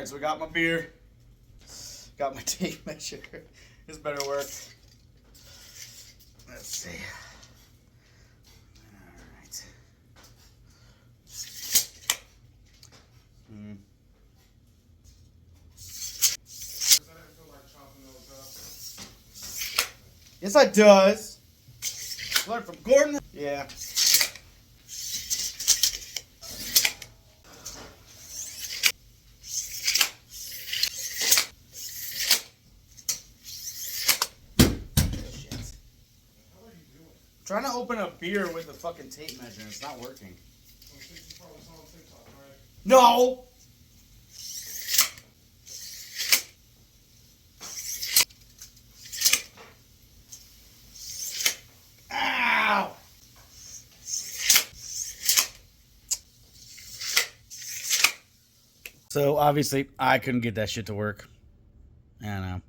so we got my beer. Got my tape measure. This better work. Let's see. Alright. Yes, I does. Learn from Gordon. Yeah. Trying to open a beer with a fucking tape measure. It's not working. No. Ow. So obviously I couldn't get that shit to work. I don't know.